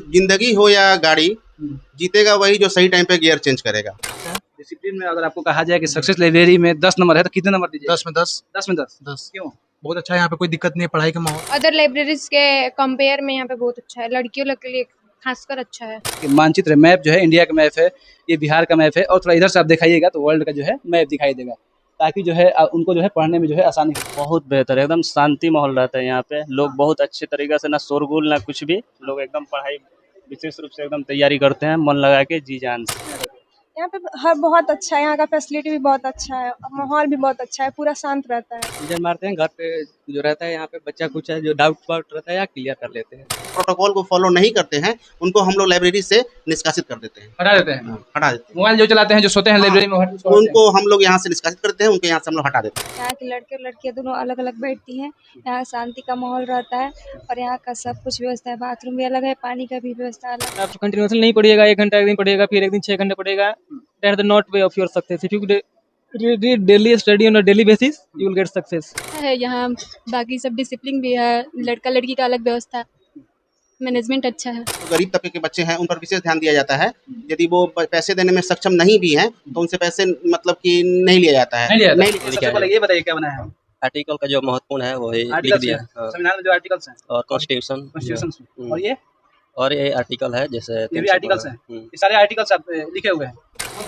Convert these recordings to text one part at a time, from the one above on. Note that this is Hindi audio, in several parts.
जिंदगी हो या गाड़ी, जीतेगा वही जो सही टाइम पे गियर चेंज करेगा। डिसिप्लिन में अगर आपको कहा जाए कि सक्सेस लाइब्रेरी में 10 नंबर है तो कितने नंबर दीजिए? 10 में 10। 10 में 10। 10 क्यों? बहुत अच्छा है, यहाँ पे कोई दिक्कत नहीं है, पढ़ाई का माहौल। अदर लाइब्रेरीज के कंपेयर में यहाँ पे बहुत अच्छा है, लड़कियों के लिए खासकर अच्छा है। कि मानचित्र मैप जो है इंडिया का मैप है, ये बिहार का मैप है, और थोड़ा इधर से आप दिखाइएगा तो वर्ल्ड का जो है मैप दिखाई देगा, ताकि जो है उनको जो है पढ़ने में जो है आसानी हो। बहुत बेहतर है, एकदम शांति माहौल रहता है यहाँ पे। लोग बहुत अच्छे तरीके से, ना शोरगुल ना कुछ भी, लोग एकदम पढ़ाई विशेष रूप से एकदम तैयारी करते हैं मन लगा के, जी जान से। यहाँ पे हर बहुत अच्छा है, यहाँ का फैसिलिटी भी बहुत अच्छा है, माहौल भी बहुत अच्छा है, पूरा शांत रहता है। रिजल्ट मारते हैं, घर पे जो रहता है यहाँ पे बच्चा कुछ है जो डाउट रहता है या क्लियर कर लेते हैं। प्रोटोकॉल को फॉलो नहीं करते हैं उनको हम लोग लाइब्रेरी से निष्कासित कर देते हैं, हटा देते हैं। हटा देते हैं। मोबाइल जो चलाते हैं, जो सोते हैं लाइब्रेरी में, उनको हम लोग यहाँ से निष्कासित करते हैं, उनको यहाँ से हम लोग हटा देते हैं। यहाँ के लड़के और लड़कियाँ दोनों अलग अलग बैठती हैं, यहाँ शांति का माहौल रहता है और यहाँ का सब कुछ व्यवस्था है, बाथरूम भी अलग है, पानी का भी व्यवस्था अलग है। आप कंटिन्यूसली नहीं पढ़िएगा, 1 घंटा एक दिन पढ़िएगा, फिर एक दिन 6 घंटे पढ़िएगा, that is the not way of your success. If you read daily, study on a daily basis, you will get success। है यहाँ बाकी सब डिसिप्लिन भी है, लड़का लड़की का अलग व्यवस्था, मैनेजमेंट अच्छा है। जो गरीब तबके के बच्चे हैं उन पर विशेष ध्यान दिया जाता है। यदि वो पैसे देने में सक्षम नहीं भी हैं तो उनसे पैसे मतलब कि नहीं लिया जाता है। नहीं सबसे पहले ये बताइए क्या बना है? आर्टिकल का जो महत्वपूर्ण है वही लिख आर्टिकल्स दिया हैं, हाँ। संविधान में जो आर्टिकल्स हैं और कॉन्स्टिट्यूशन कॉन्स्टिट्यूशन, और ये आर्टिकल है, जैसे ये भी आर्टिकल्स हैं। ये सारे आर्टिकल्स आप लिखे हुए हैं।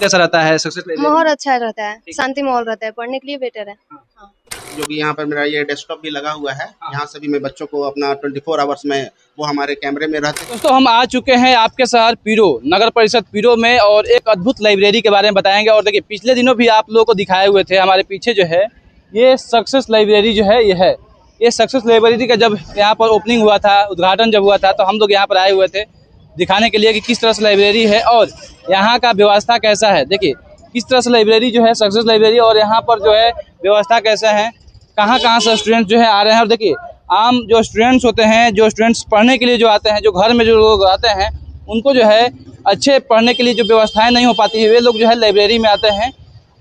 कैसा रहता है सक्सेस लाइब्रेरी? माहौल अच्छा रहता है, शांति माहौल रहता है, पढ़ने के लिए बेटर है। जो कि यहाँ पर मेरा ये डेस्कटॉप भी लगा हुआ है, यहाँ से भी मैं बच्चों को अपना 24 आवर्स में वो हमारे कैमरे में रहते हैं। दोस्तों हम आ चुके हैं आपके शहर पीरो, नगर परिषद पीरो में, और एक अद्भुत लाइब्रेरी के बारे में बताएंगे। और देखिए पिछले दिनों भी आप लोगों को दिखाए हुए थे, हमारे पीछे जो है ये सक्सेस लाइब्रेरी जो है ये सक्सेस लाइब्रेरी का जब यहाँ पर ओपनिंग हुआ था, उद्घाटन जब हुआ था, तो हम लोग यहाँ पर आए हुए थे दिखाने के लिए कि किस तरह से लाइब्रेरी है और यहाँ का व्यवस्था कैसा है। देखिए किस तरह से लाइब्रेरी जो है सक्सेस लाइब्रेरी, और यहाँ पर जो है व्यवस्था कैसा है, कहाँ से स्टूडेंट जो है आ रहे हैं। और देखिए आम जो स्टूडेंट्स होते हैं, जो स्टूडेंट्स पढ़ने के लिए जो आते हैं, जो घर में जो लोग आते हैं, उनको जो है अच्छे पढ़ने के लिए जो व्यवस्थाएं नहीं हो पाती है, वे लोग जो है लाइब्रेरी में आते हैं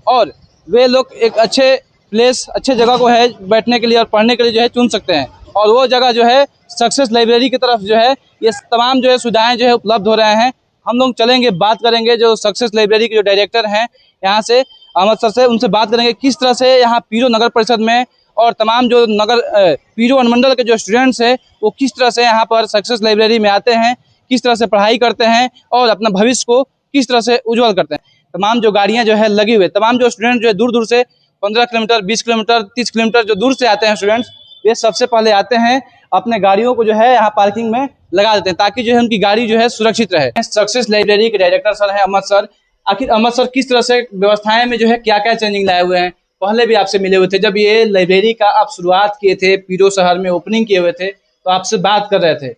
और वे लोग एक अच्छे प्लेस, अच्छे जगह को है बैठने के लिए और पढ़ने के लिए जो है चुन सकते हैं। और वो जगह जो है सक्सेस लाइब्रेरी की तरफ जो है ये तमाम जो है सुविधाएँ जो है उपलब्ध हो रहे हैं। हम लोग चलेंगे, बात करेंगे जो सक्सेस लाइब्रेरी के जो डायरेक्टर हैं यहाँ से, अहमद सर से, उनसे बात करेंगे किस तरह से यहाँ पीरो नगर परिषद में और तमाम जो पीरो अनुमंडल के जो स्टूडेंट्स हैं वो किस तरह से यहाँ पर सक्सेस लाइब्रेरी में आते हैं, किस तरह से पढ़ाई करते हैं और अपना भविष्य को किस तरह से उज्जवल करते हैं। तमाम जो गाड़ियाँ जो है लगी हुई, तमाम जो स्टूडेंट जो है दूर दूर से 15 किलोमीटर, 20 किलोमीटर, 30 किलोमीटर जो दूर से आते हैं स्टूडेंट्स, ये सबसे पहले आते हैं अपने गाड़ियों को जो है यहाँ पार्किंग में लगा देते हैं, ताकि जो है उनकी गाड़ी जो है सुरक्षित रहे। सक्सेस लाइब्रेरी के डायरेक्टर सर हैं अहमद सर। आखिर अहमद सर किस तरह से व्यवस्थाएं में जो है क्या क्या चेंजिंग लाए हुए हैं? पहले भी आपसे मिले हुए थे जब ये लाइब्रेरी का आप शुरुआत किए थे, पीरो शहर में ओपनिंग किए हुए थे, तो आपसे बात कर रहे थे।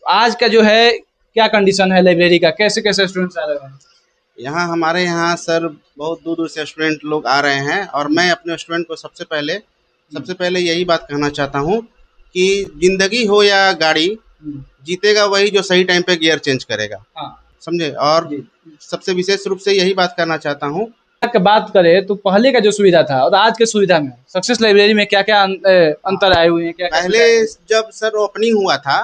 आज का जो है क्या कंडीशन है लाइब्रेरी का, कैसे कैसे स्टूडेंट्स आ रहे हैं? यहाँ हमारे यहाँ सर बहुत दूर दूर से स्टूडेंट लोग आ रहे हैं और मैं अपने स्टूडेंट को सबसे पहले यही बात कहना चाहता हूँ कि जिंदगी हो या गाड़ी, जीतेगा वही जो सही टाइम पे गियर चेंज करेगा, समझे। और सबसे विशेष रूप से यही बात करना चाहता हूँ, बात करें तो पहले का जो सुविधा था और आज के सुविधा में सक्सेस लाइब्रेरी में क्या क्या अंतर आए हुए हैं? क्या पहले जब सर ओपनिंग हुआ था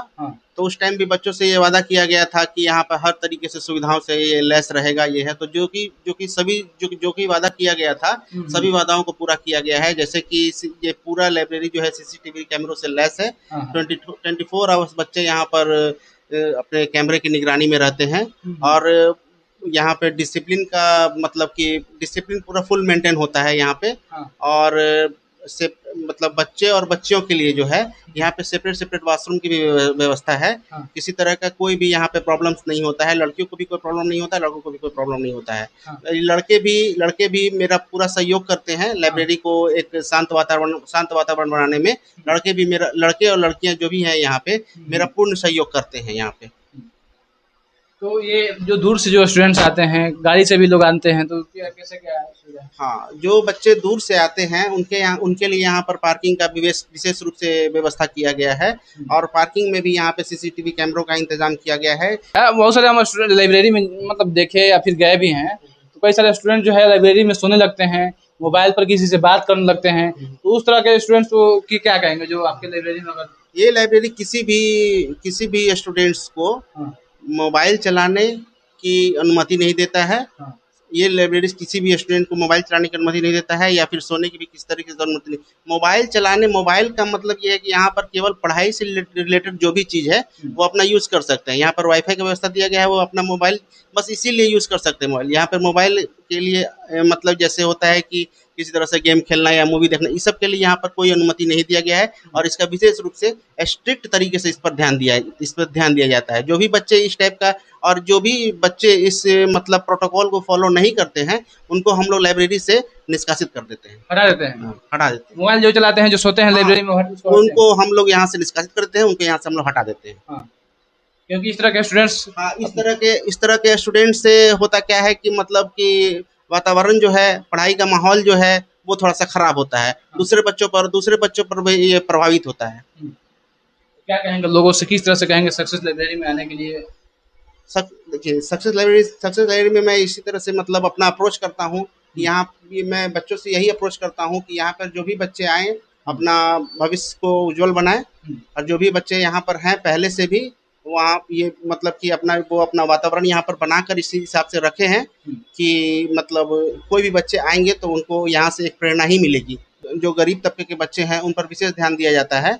तो उस टाइम भी बच्चों से ये वादा किया गया था कि यहाँ पर हर तरीके से सुविधाओं से ये लैस रहेगा, ये है तो जो कि सभी जो कि वादा किया गया था सभी वादाओं को पूरा किया गया है। जैसे कि ये पूरा लाइब्रेरी जो है सीसीटीवी कैमरों से लैस है। 24 आवर्स बच्चे यहाँ पर अपने कैमरे की निगरानी में रहते हैं और यहाँ पे डिसिप्लिन का मतलब कि डिसिप्लिन पूरा फुल मेंटेन होता है यहाँ पे। और से मतलब बच्चे और बच्चियों के लिए जो है यहाँ पे सेपरेट वाशरूम की भी व्यवस्था है। किसी तरह का कोई भी यहाँ पे प्रॉब्लम्स नहीं होता है, लड़कियों को भी कोई प्रॉब्लम नहीं होता है, लड़कों को भी कोई प्रॉब्लम नहीं होता है। लड़के भी मेरा पूरा सहयोग करते हैं लाइब्रेरी को एक शांत वातावरण बनाने में। लड़के और लड़कियाँ जो भी हैं यहाँ पे मेरा पूर्ण सहयोग करते हैं यहाँ पे। तो ये जो दूर से जो स्टूडेंट्स आते हैं, गाड़ी से भी लोग आते हैं, तो कैसे क्या सुविधा है? हाँ, जो बच्चे दूर से आते हैं उनके लिए यहाँ पर पार्किंग का विशेष रूप से व्यवस्था किया गया है और पार्किंग में भी यहाँ पे सीसीटीवी कैमरों का इंतजाम किया गया है। बहुत सारे हम स्टूडेंट लाइब्रेरी में मतलब देखे या फिर गए भी हैं, तो कई सारे स्टूडेंट जो है लाइब्रेरी में सोने लगते हैं, मोबाइल पर किसी से बात करने लगते हैं, तो उस तरह के स्टूडेंट्स को की क्या कहेंगे जो आपके लाइब्रेरी में? अगर ये लाइब्रेरी किसी भी स्टूडेंट्स को मोबाइल चलाने की अनुमति नहीं देता है। हाँ। ये लाइब्रेरी किसी भी स्टूडेंट को मोबाइल चलाने की अनुमति नहीं देता है, या फिर सोने की भी किसी तरीके से अनुमति नहीं। मोबाइल का मतलब ये है कि यहाँ पर केवल पढ़ाई से रिलेटेड जो भी चीज़ है वो अपना यूज़ कर सकते हैं। यहाँ पर वाईफाई की व्यवस्था दिया गया है, वो अपना मोबाइल बस इसीलिए यूज़ कर सकते हैं मोबाइल। यहाँ पर मोबाइल के लिए मतलब जैसे होता है कि किसी तरह से गेम खेलना या मूवी देखना, इस सब के लिए यहाँ पर कोई अनुमति नहीं दिया गया है। और इसका विशेष रूप से स्ट्रिक्ट तरीके से इस पर ध्यान दिया जाता है। जो भी बच्चे इस टाइप का और जो भी बच्चे इस मतलब प्रोटोकॉल को फॉलो नहीं करते हैं, उनको हम लोग लाइब्रेरी से निष्कासित कर देते हैं, हटा देते हैं। हटा देते हैं। मोबाइल जो चलाते हैं, जो सोते हैं लाइब्रेरी में, उनको हम लोग यहाँ से निष्कासित करते हैं, उनको यहाँ से हम लोग हटा देते हैं। हाँ। क्योंकि इस तरह के स्टूडेंट्स, हाँ, इस तरह के स्टूडेंट से होता क्या है कि मतलब कि वातावरण जो है, पढ़ाई का माहौल जो है वो थोड़ा सा खराब होता है। दूसरे बच्चों पर भी ये प्रभावित होता है। क्या कहेंगे लोगों से, किस तरह से कहेंगे सक्सेस लाइब्रेरी में आने के लिए? देखिए, सक्सेस लाइब्रेरी में मैं इसी तरह से मतलब अपना अप्रोच करता हूँ कि यहाँ मैं बच्चों से यही अप्रोच करता हूँ कि यहाँ पर जो भी बच्चे आएँ अपना भविष्य को उज्जवल बनाएं। और जो भी बच्चे यहाँ पर हैं पहले से भी, वहाँ ये मतलब कि अपना वातावरण यहाँ पर बनाकर इसी हिसाब से रखे हैं कि मतलब कोई भी बच्चे आएंगे तो उनको यहाँ से एक प्रेरणा ही मिलेगी। जो गरीब तबके के बच्चे हैं उन पर विशेष ध्यान दिया जाता है।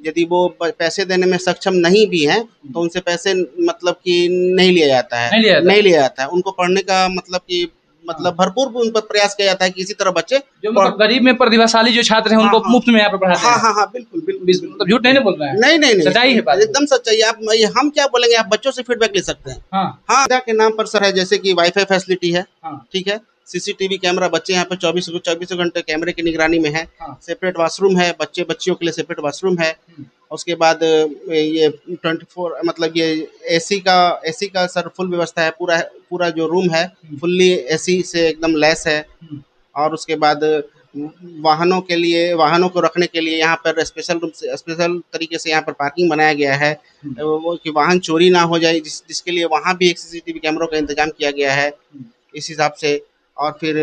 यदि वो पैसे देने में सक्षम नहीं भी हैं तो उनसे पैसे मतलब कि नहीं लिया जाता है। उनको पढ़ने का मतलब भरपूर उन पर प्रयास किया जाता है कि इसी तरह बच्चे जो मतलब गरीब में प्रतिभाशाली जो छात्र हैं उनको मुफ्त में यहाँ पर पढ़ाते हैं। हाँ, बिल्कुल। मतलब झूठ नहीं बोल रहे हैं। नहीं, सच्चाई है बात। एकदम सच्चाई है। हम क्या बोलेंगे, आप बच्चों से फीडबैक ले सकते हैं। हाँ, के नाम पर सर है, जैसे कि वाईफाई फैसिलिटी है, ठीक है, सीसीटीवी कैमरा, बच्चे यहाँ पे 24 घंटे कैमरे की निगरानी में है। सेपरेट वॉशरूम है, बच्चियों के लिए सेपरेट वॉशरूम है। उसके बाद ये 24 मतलब ये एसी का सर फुल व्यवस्था है। पूरा जो रूम है फुल्ली एसी से एकदम लैस है। और उसके बाद वाहनों को रखने के लिए यहाँ पर स्पेशल तरीके से यहाँ पर पार्किंग बनाया गया है, वो कि वाहन चोरी ना हो जाए, जिसके लिए वहाँ भी एक सीसीटीवी कैमरों का इंतजाम किया गया है इस हिसाब से। और फिर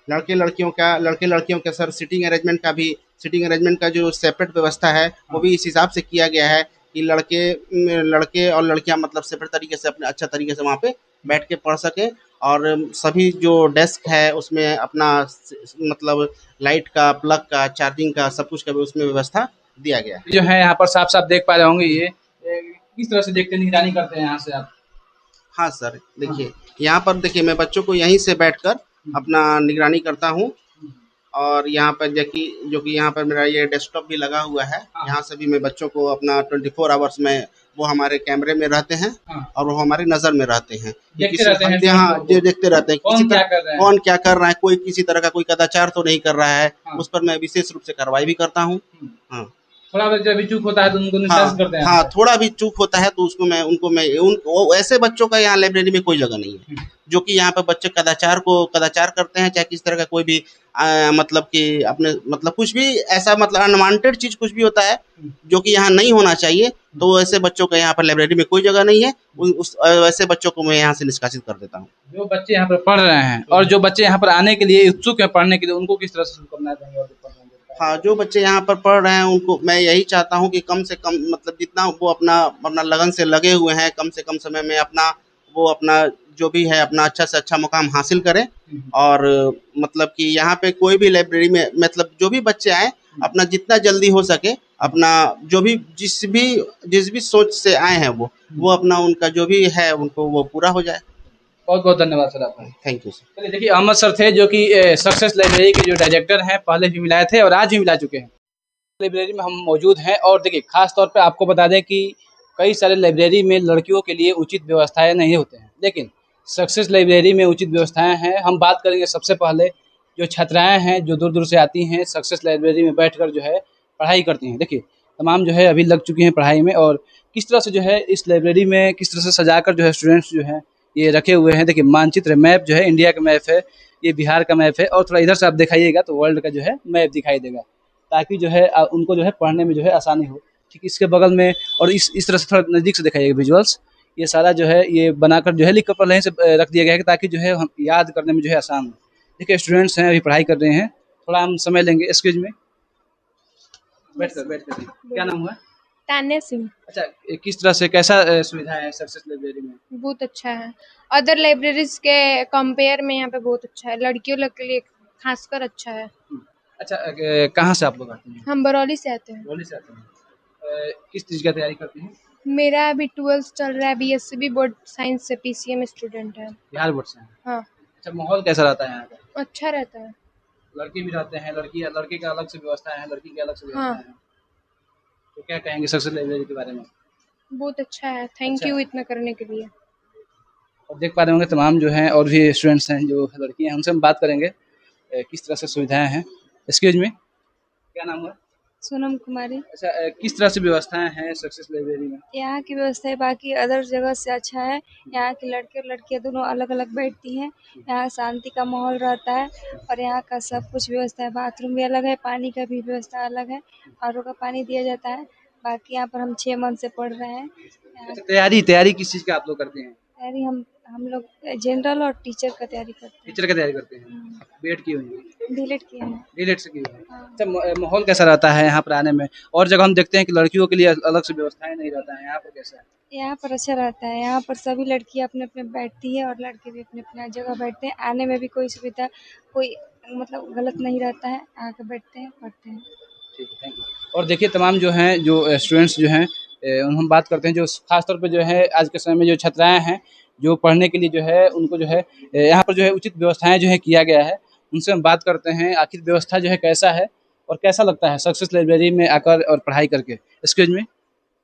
लड़के लड़कियों का सर सिटिंग अरेंजमेंट का जो सेपरेट व्यवस्था है वो भी इस हिसाब से किया गया है कि लड़के और लड़कियां मतलब सेपरेट तरीके से अपने अच्छा तरीके से वहाँ पे बैठ के पढ़ सके। और सभी जो डेस्क है उसमें अपना मतलब लाइट का, प्लग का, चार्जिंग का, सब कुछ का भी उसमें व्यवस्था दिया गया है। जो है यहाँ पर साफ देख पा रहे होंगे, ये किस तरह से देखते निगरानी करते हैं यहाँ से आप? हाँ सर, देखिए यहाँ पर देखिए मैं बच्चों को यहीं से बैठकर अपना निगरानी करता हूँ। और यहाँ पर जो कि यहाँ पर मेरा ये डेस्कटॉप भी लगा हुआ है। यहाँ से भी मैं बच्चों को अपना 24 आवर्स में वो हमारे कैमरे में रहते हैं और वो हमारी नज़र में रहते हैं। देखते रहते हैं कौन क्या कर रहा है, कोई किसी तरह का कोई कदाचार तो नहीं कर रहा है, उस पर मैं विशेष रूप से कार्रवाई भी करता हूँ। हाँ, थोड़ा भी चूक होता है तो उनको निष्कासित करते हैं। हाँ, थोड़ा भी चूक होता है तो उसको ऐसे बच्चों का यहाँ लाइब्रेरी में कोई जगह नहीं है जो कि यहाँ पर बच्चे कदाचार करते हैं, चाहे किस तरह का कोई भी मतलब कि अपने मतलब कुछ भी ऐसा मतलब अनवांटेड चीज कुछ भी होता है जो कि यहाँ नहीं होना चाहिए, तो ऐसे बच्चों का यहाँ पर लाइब्रेरी में कोई जगह नहीं है। वैसे बच्चों को मैं यहाँ से निष्कासित कर देता हूँ। जो बच्चे यहाँ पर पढ़ रहे हैं और जो बच्चे यहाँ पर आने के लिए इच्छुक है पढ़ने के लिए, उनको किस तरह से शुभकामनाएं देंगे? हाँ, जो बच्चे यहाँ पर पढ़ रहे हैं उनको मैं यही चाहता हूँ कि कम से कम मतलब जितना वो अपना लगन से लगे हुए हैं, कम से कम समय में अपना जो भी है अपना अच्छा से अच्छा मुकाम हासिल करें। और मतलब कि यहाँ पे कोई भी लाइब्रेरी में मतलब जो भी बच्चे आए अपना जितना जल्दी हो सके अपना जो भी जिस भी सोच से आए हैं वो अपना उनका जो भी है उनको वो पूरा हो जाए। बहुत बहुत धन्यवाद सर आपका। Thank you sir. चलिए, देखिए अहमद सर थे जो कि सक्सेस लाइब्रेरी के जो डायरेक्टर हैं, पहले भी मिलाए थे और आज भी मिला चुके हैं। लाइब्रेरी में हम मौजूद हैं और देखिए खास तौर पे आपको बता दें कि कई सारे लाइब्रेरी में लड़कियों के लिए उचित व्यवस्थाएं नहीं होते हैं, लेकिन सक्सेस लाइब्रेरी में उचित व्यवस्थाएं हैं। हम बात करेंगे सबसे पहले जो छात्राएँ हैं जो दूर दूर से आती हैं सक्सेस लाइब्रेरी में बैठकर जो है पढ़ाई करती हैं। देखिए तमाम जो है अभी लग चुकी हैं पढ़ाई में और किस तरह से जो है इस लाइब्रेरी में किस तरह से सजाकर जो है स्टूडेंट्स जो हैं ये रखे हुए हैं। देखिए मानचित्र मैप जो है इंडिया का मैप है, ये बिहार का मैप है और थोड़ा इधर से आप दिखाइएगा तो वर्ल्ड का जो है मैप दिखाई देगा, ताकि जो है उनको जो है पढ़ने में जो है आसानी हो। ठीक इसके बगल में और इस तरह से थोड़ा नज़दीक से दिखाइएगा विजुअल्स, ये सारा जो है ये बनाकर जो है लिख कर पहले से रख दिया गया है ताकि जो है हम याद करने में जो है आसान हो। देखिए स्टूडेंट्स हैं अभी पढ़ाई कर रहे हैं, थोड़ा हम समय लेंगे। एक्सक्यूज में, बैठ कर क्या नाम हुआ? तान्या सिंह। अच्छा, किस तरह से कैसा सुविधा है सक्सेस लाइब्रेरी में? बहुत अच्छा है, अदर लाइब्रेरीज के कंपेयर में यहाँ पे बहुत अच्छा है, लड़कियों के लिए खासकर अच्छा है। अच्छा, कहाँ से आप लोग आते हैं? हम बरौली से आते हैं। बरौली से आते हैं। किस चीज़ का तैयारी करते हैं? मेरा अभी 12th चल रहा है, बीएससी बोर्ड साइंस से PCM स्टूडेंट है। बिहार बोर्ड से हैं। हाँ, अच्छा, माहौल कैसा रहता है यहाँ का? अच्छा रहता है। लड़के भी रहते हैं, लड़के का अलग से व्यवस्था है, लड़की की अलग से व्यवस्था हाँ। है। तो क्या कहेंगे सक्सेस लाइब्रेरी के बारे में? बहुत अच्छा है, थैंक अच्छा यू है। इतना करने के लिए। और देख पा रहे होंगे तमाम जो हैं और भी स्टूडेंट्स हैं जो लड़की हैं, उनसे हम बात करेंगे किस तरह से सुविधाएं हैं। एक्सक्यूज मी, क्या नाम है? सोनम कुमारी। अच्छा, किस तरह से व्यवस्थाएं हैं सक्सेस लाइब्रेरी में? यहाँ की व्यवस्था बाकी अदर जगह से अच्छा है। यहाँ के लड़के और लड़कियाँ दोनों अलग अलग बैठती हैं। यहाँ शांति का माहौल रहता है और यहाँ का सब कुछ व्यवस्था है। बाथरूम भी अलग है, पानी का भी व्यवस्था अलग है, RO का पानी दिया जाता है। बाकी यहाँ पर हम 6 मंथ से पढ़ रहे हैं। यहाँ अच्छा, तैयारी किस चीज़ का आप लोग करते हैं? तैयारी हम लोग जनरल और टीचर का तैयारी करते हैं। टीचर का तैयारी करते हैं। बीएड की हुई है? डीलेट किए हैं। डीलेट से की हुई है। अच्छा, माहौल कैसा रहता है यहाँ पर आने में? और जगह हम देखते हैं कि लड़कियों के लिए अलग से व्यवस्थाएं नहीं रहता है, यहाँ पर कैसा है? यहाँ पर अच्छा रहता है। यहाँ पर सभी लड़कियाँ अपने अपने बैठती है और लड़के भी अपने अपने जगह बैठते हैं। आने में भी कोई सुविधा कोई मतलब गलत नहीं रहता है। आके बैठते हैं, पढ़ते हैं। ठीक है, थैंक यू। और देखिए तमाम जो हैं जो स्टूडेंट्स जो हैं हम बात करते हैं जो खासतौर पे जो है आज के समय में जो छात्राएं हैं जो पढ़ने के लिए जो है उनको जो है यहाँ पर जो है उचित व्यवस्थाएं जो है किया गया है, उनसे हम बात करते हैं आखिर व्यवस्था जो है कैसा है और कैसा लगता है सक्सेस लाइब्रेरी में आकर और पढ़ाई करके। एक्सक्यूज मी,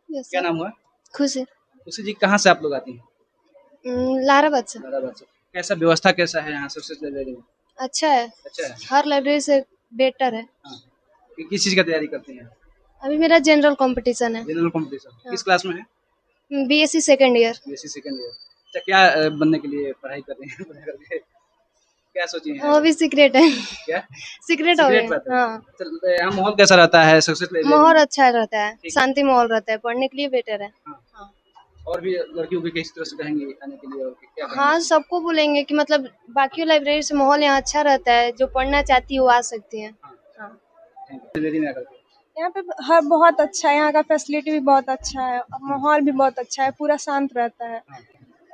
क्या नाम हुआ? खुश है। खुशी जी, कहाँ से आप लोग आती हैं? लाराबाद से। इलाहाबाद से। कैसा व्यवस्था कैसा है यहाँ सक्सेस लाइब्रेरी में? अच्छा है, अच्छा है। हर लाइब्रेरी से बेटर है। हाँ। किस चीज़ का तैयारी करती हैं? अभी मेरा जनरल कंपटीशन है, जनरल कॉम्पिटिशन किस क्लास में है? BSc second year. BSc second year. अच्छा, क्या बनने के लिए पढ़ाई कर रही हैं? पढ़ाई करके क्या सोची हैं? वो भी सीक्रेट है। क्या सीक्रेट हो सीक्रेट गया। बात है? हाँ, चल, यहाँ माहौल कैसा रहता है सक्सेस लाइब्रेरी में? माहौल अच्छा रहता है, ठीक। शांति माहौल रहता है, पढ़ने के लिए बेटर है। हाँ। और भी लड़कियों को किस तरह से कहेंगे आने के लिए और क्या कहेंगे? हाँ, सबको बोलेंगे कि मतलब बाकी लाइब्रेरी से माहौल यहाँ अच्छा रहता है, जो पढ़ना चाहती है वो आ सकती है। हाँ। लाइब्रेरी में आकर के। यहाँ पे हर बहुत अच्छा है, यहाँ का फैसिलिटी भी बहुत अच्छा है और माहौल भी बहुत अच्छा है, पूरा शांत रहता है।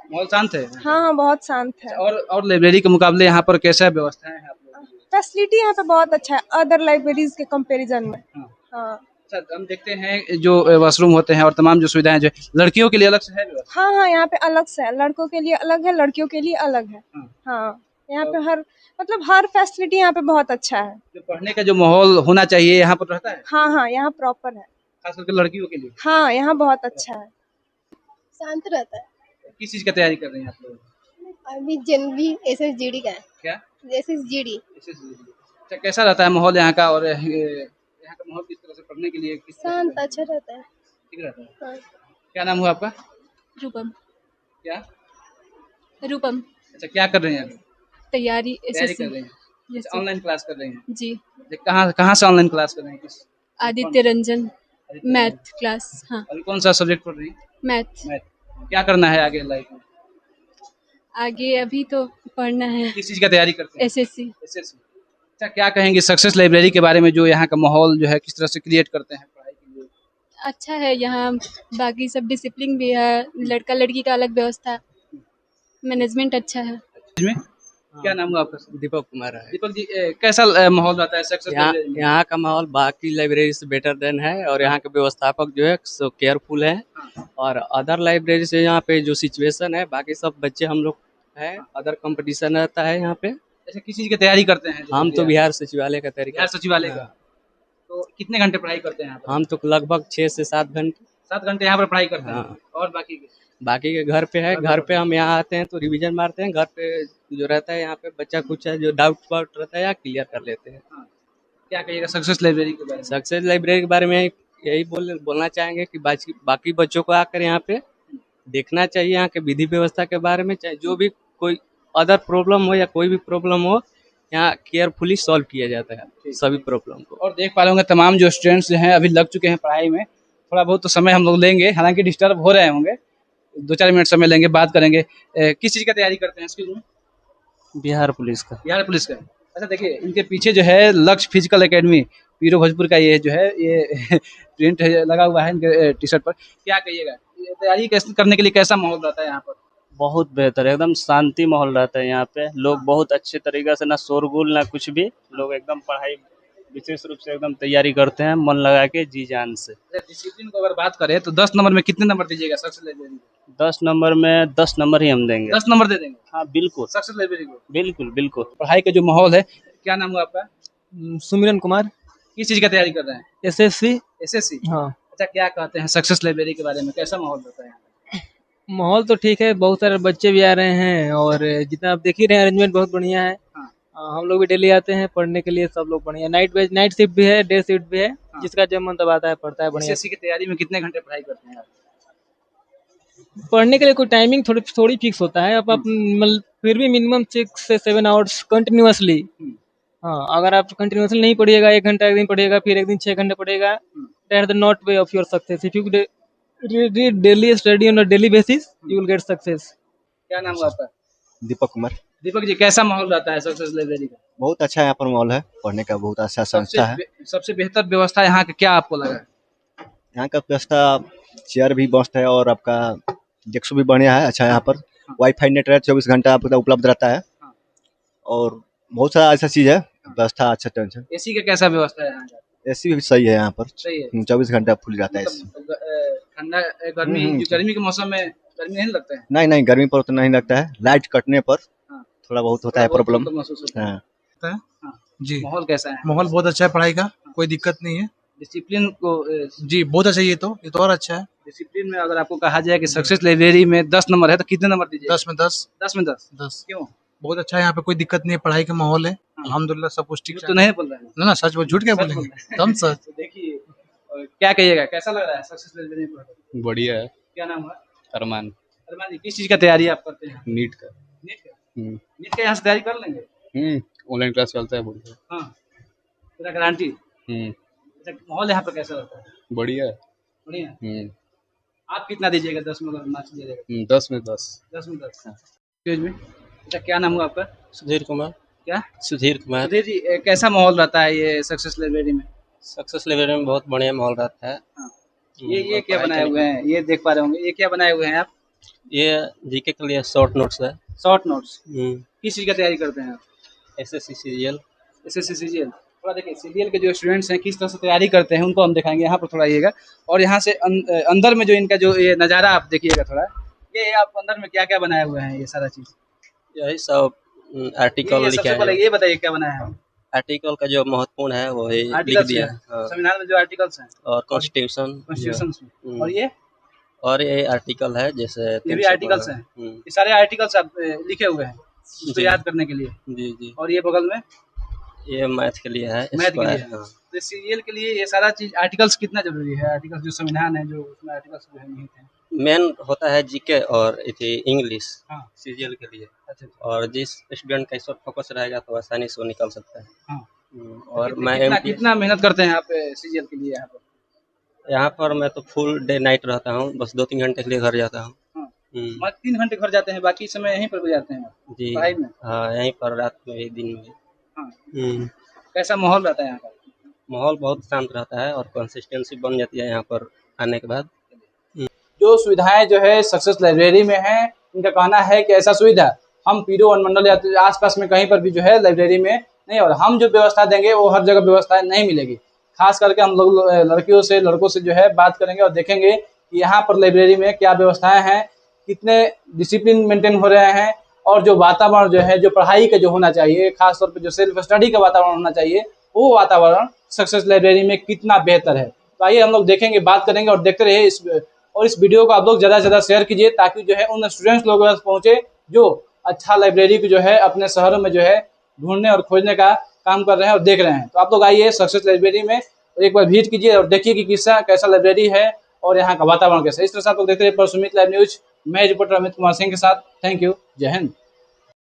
माहौल शांत है? हाँ, बहुत शांत है। और लाइब्रेरी के मुकाबले यहाँ पर कैसा व्यवस्थाएं हैं आप लोगों की? फैसिलिटी यहाँ पे बहुत अच्छा है अदर लाइब्रेरीज के कंपैरिजन में। हाँ। हाँ अच्छा, हम देखते हैं जो वॉशरूम होते हैं और तमाम जो सुविधाएं जो लड़कियों के लिए अलग से है व्यवस्था? हाँ, यहाँ पे अलग से है, लड़कों के लिए अलग है, लड़कियों के लिए अलग है। हाँ। हाँ, यहाँ पे हर फैसिलिटी यहाँ पे बहुत अच्छा है। जो पढ़ने का जो माहौल होना चाहिए यहाँ पर रहता है, हाँ, यहाँ प्रॉपर है। खास करके लड़कियों के लिए? हाँ, यहाँ बहुत अच्छा है। शांत रहता है। किस चीज़ का तैयारी कर रहे हैं आप लोग? अभी जनरल SSGD का है। क्या? SSGD। अच्छा, कैसा रहता है माहौल यहाँ का और यहाँ का माहौल किस तरह से पढ़ने के लिए किस तरह से शांत अच्छा रहता है। ठीक रहता है? हाँ। क्या नाम हुआ आपका? रूपम। क्या? रूपम। अच्छा, क्या कर रहे हैं अभी? तैयारी तैयारी कर SSC। रहे हैं? Yes, अच्छा, ऑनलाइन क्लास कर रहे हैं? जी। कहाँ से ऑनलाइन क्लास कर रहे हैं? किस आदित्य रंजन मैथ क्लास। हाँ, अभी कौन सा सब्जेक्ट पढ़ रही हैं? मैथ। मैथ। क्या करना है आगे लाइफ में? आगे अभी तो पढ़ना है किस चीज़ का तैयारी करते हैं? SSC। SSC। अच्छा, क्या कहेंगे सक्सेस लाइब्रेरी के बारे में जो यहाँ का माहौल जो है किस तरह से क्रिएट करते हैं पढ़ाई के लिए? अच्छा है यहाँ, बाकी सब डिसिप्लिन भी है, लड़का लड़की का अलग व्यवस्था, मैनेजमेंट अच्छा है। इसमें क्या नाम हुआ आपका? दीपक कुमार है। दीपक जी, कैसा माहौल रहता है सक्सेस लाइब्रेरी में? यहाँ का माहौल बाकी लाइब्रेरी से बेटर देन है और यहाँ के व्यवस्थापक जो है सो केयरफुल है और अदर लाइब्रेरी से यहाँ पे जो सिचुएशन है बाकी सब बच्चे हम लोग है, अदर कंपटीशन रहता है यहाँ पे। अच्छा, किस चीज़ की तैयारी करते हैं? हम तो बिहार सचिवालय का तैयारी बिहार सचिवालय का। तो कितने घंटे पढ़ाई करते हैं यहाँ पर? हम तो लगभग 6 से 7 घंटे। 7 घंटे यहाँ पर पढ़ाई करते हैं? हाँ। और बाकी के घर पे है, घर पे हम यहाँ आते हैं तो रिवीजन मारते हैं, घर पे जो रहता है यहाँ पे बच्चा कुछ है जो डाउट वाउट रहता है या क्लियर कर लेते हैं। क्या कहिएगा सक्सेस लाइब्रेरी के बारे में? सक्सेस लाइब्रेरी के बारे में यही बोलना चाहेंगे कि बाकी बच्चों को आकर यहाँ पे देखना चाहिए यहाँ के विधि व्यवस्था के बारे में, चाहे जो भी कोई अदर प्रॉब्लम हो या कोई भी प्रॉब्लम हो यहाँ केयरफुली सॉल्व किया जाता है सभी प्रॉब्लम को। और देख पा रहे होंगे तमाम जो स्टूडेंट्स जो हैं अभी लग चुके हैं पढ़ाई में, थोड़ा बहुत तो समय हम लोग लेंगे, हालांकि डिस्टर्ब हो रहे होंगे, 2-4 मिनट समय लेंगे, बात करेंगे। किस चीज़ का तैयारी करते हैं? इसकी बिहार पुलिस का। बिहार पुलिस का। अच्छा, देखिए इनके पीछे जो है लक्ष्य फिजिकल एकेडमी पीरो भोजपुर का ये जो है ये प्रिंट लगा हुआ है इनके टी शर्ट पर। क्या कहिएगा, ये तैयारी करने के लिए कैसा माहौल रहता है यहाँ पर? बहुत बेहतर है, एकदम शांति माहौल रहता है यहाँ पे। लोग बहुत अच्छे तरीके से, ना शोरगुल ना कुछ भी, लोग एकदम पढ़ाई विशेष रूप से एकदम तैयारी करते हैं मन लगा के जी जान से। डिसिप्लिन को अगर बात करें तो 10 नंबर में कितने नंबर दीजिएगा सक्सेस लाइब्रेरी? 10 नंबर में 10 नंबर ही हम देंगे। 10 नंबर दे देंगे? हाँ बिल्कुल, सक्सेस लाइब्रेरी को बिल्कुल बिल्कुल। पढ़ाई का जो माहौल है, क्या नाम हुआ आपका? सुमिरन कुमार, किस चीज का तैयारी कर रहे हैं? एसएससी। एसएससी? हाँ। अच्छा, क्या कहते हैं सक्सेस लाइब्रेरी के बारे में, कैसा माहौल रहता है यहाँ? माहौल तो ठीक है, बहुत सारे बच्चे भी आ रहे हैं और जितना आप देख ही रहे हैं अरेंजमेंट बहुत बढ़िया है। हम लोग भी डेली आते हैं पढ़ने के लिए, सब लोग बढ़िया। नाइट शिफ्ट भी है, डे शिफ्ट भी है, जिसका जब मन तब आता है, पढ़ता है बढ़िया। एसएससी की तैयारी में कितने घंटे पढ़ाई करते हैं आप? पढ़ने के लिए कोई टाइमिंग थोड़ी फिक्स होता है, अब मतलब फिर भी मिनिमम 6 से 7 आवर्स कंटिन्यूअसली। हाँ, अगर आप कंटिन्यूअसली नहीं पढ़िएगा, 1 घंटा एक दिन पढ़िएगा, फिर एक दिन 6 घंटे पढ़िएगा, that is the not way of your success. If you read daily study on a daily basis, you will get success. क्या नाम हुआ आपका? दीपक कुमार। दीपक जी, कैसा माहौल रहता है सक्सेस लाइब्रेरी का? बहुत अच्छा यहाँ पर माहौल है, पढ़ने का बहुत अच्छा संस्था है। सबसे बेहतर व्यवस्था यहाँ का क्या आपको लगा? यहाँ का व्यवस्था, चेयर भी मस्त है और आपका डेस्क भी बढ़िया है, अच्छा है। यहाँ पर वाईफाई नेट 24 घंटा आपको उपलब्ध रहता है और बहुत सारा ऐसा चीज है, व्यवस्था अच्छा टेंशन। एसी का कैसा व्यवस्था है यहाँ का? एसी भी सही है यहाँ पर, सही है, 24 घंटा फुल रहता है। ठंडा गर्मी के मौसम में गर्मी नहीं लगता है? नहीं, गर्मी पर उतना नहीं लगता है, लाइट कटने पर थोड़ा बहुत होता है प्रॉब्लम। जी, माहौल कैसा है? माहौल बहुत अच्छा है, पढ़ाई का कोई दिक्कत नहीं है। डिसिप्लिन को जी बहुत अच्छा, ये तो और अच्छा है। डिसिप्लिन में अगर आपको कहा जाए कि सक्सेस लाइब्रेरी में 10 नंबर है तो कितने नंबर दीजिए? 10 में 10। 10 में 10? क्यों? बहुत अच्छा है, यहाँ पे कोई दिक्कत नहीं है, पढ़ाई का माहौल है, अल्हम्दुलिल्लाह सब कुछ ठीक। तो नहीं बोल रहे हैं ना, सच बोल, झूठ क्या बोलेंगे, हम सच। देखिए, क्या कहिएगा, कैसा लग रहा है सक्सेस लाइब्रेरी में? बढ़िया है। क्या नाम है? अरमान। अरमान जी, किस चीज का तैयारी आप करते हैं? नीट का। नीट का यहाँ से तैयारी कर लेंगे? ऑनलाइन क्लास चलता है, बोलिए। हाँ, पूरा गारंटी। अच्छा, माहौल यहाँ पर कैसा रहता है? बढ़िया है। बढ़िया। आप कितना दीजिएगा 10 में अगर मार्क्स दीजिएगा? 10 में 10। 10 में 10। अच्छा, क्या नाम हुआ आपका? सुधीर कुमार। क्या? सुधीर कुमार। सुधीर जी, कैसा माहौल रहता है ये सक्सेस लाइब्रेरी में? सक्सेस लाइब्रेरी में बहुत बढ़िया माहौल रहता है। ये क्या बनाए हुए हैं, ये देख पा रहे होंगे, ये क्या बनाए हुए हैं आप? ये जीके के लिए शॉर्ट नोट्स है। Short notes? किस चीज का तैयारी करते हैं आप? SSC CGL. SSC CGL. थोड़ा देखिए, सीजीएल के जो स्टूडेंट्स हैं किस तरह से तैयारी करते हैं उनको हम दिखाएंगे। यहाँ पर थोड़ा आइएगा और यहाँ से अंदर में जो इनका जो ये नज़ारा आप देखिएगा थोड़ा, ये आप अंदर में क्या क्या बनाए हुए हैं? ये सारा चीज़ यही सब आर्टिकल लिखा है। ये बताइए क्या बनाया है? आर्टिकल का जो महत्वपूर्ण है वो लिख दिया है, संविधान में जो आर्टिकल्स हैं और कॉन्स्टिट्यूशन में। और ये आर्टिकल है, जैसे ये भी आर्टिकल्स हैं। ये सारे आर्टिकल्स आप लिखे हुए हैं उसको याद करने के लिए? जी। और ये बगल में ये मैथ के लिए है। मैथ के लिए है। तो सीरियल के लिए ये सारा चीज आर्टिकल्स कितना जरूरी है? आर्टिकल्स जो संविधान है, जो उसमें आर्टिकल्स जो है निहित हैं। मेन होता है जीके और इंग्लिश सीजीएल के लिए। अच्छा। और जिस स्टूडेंट का इस पर फोकस रहेगा तो आसानी से वो निकल सकता है। और कितना मेहनत करते हैं आप सीजीएल के लिए? यहाँ पर मैं तो फुल डे नाइट रहता हूँ, बस 2-3 घंटे के लिए घर जाता हूँ। 3 घंटे घर जाते हैं, बाकी समय यहीं पर गुजारते हैं जी? पढ़ाई में? हाँ, यहीं पर रात में ही, दिन में। कैसा माहौल रहता है यहाँ का? माहौल बहुत शांत रहता है और कंसिस्टेंसी बन जाती है यहाँ पर आने के बाद। जो सुविधाएं जो है सक्सेस लाइब्रेरी में है, इनका कहना है कि ऐसा सुविधा हम पीरो अनुमंडल या आसपास में कहीं पर भी जो है लाइब्रेरी में नहीं, और हम जो व्यवस्था देंगे वो हर जगह व्यवस्था नहीं मिलेगी। खास करके हम लोग लड़कियों से लड़कों से जो है बात करेंगे और देखेंगे कि यहाँ पर लाइब्रेरी में क्या व्यवस्थाएं हैं, कितने डिसिप्लिन मेंटेन हो रहे हैं, और जो वातावरण जो है, जो पढ़ाई का जो होना चाहिए, खासतौर पर जो सेल्फ स्टडी का वातावरण होना चाहिए, वो वातावरण सक्सेस लाइब्रेरी में कितना बेहतर है। तो आइए हम लोग देखेंगे, बात करेंगे और देखते रहिए इस वीडियो को आप लोग ज़्यादा से ज़्यादा शेयर कीजिए, ताकि जो है उन स्टूडेंट्स लोगों के पास पहुँचे जो अच्छा लाइब्रेरी को जो है अपने शहरों में जो है ढूंढने और खोजने का काम कर रहे हैं और देख रहे हैं। तो आप लोग आइए सक्सेस लाइब्रेरी में एक बार विजिट कीजिए और देखिए कि कैसा लाइब्रेरी है और यहाँ का वातावरण कैसा है। इस तरह से आप लोग देखते रहिए पर सुमित लाइव न्यूज। मैं रिपोर्टर अमित कुमार सिंह के साथ। Thank you. जय हिंद।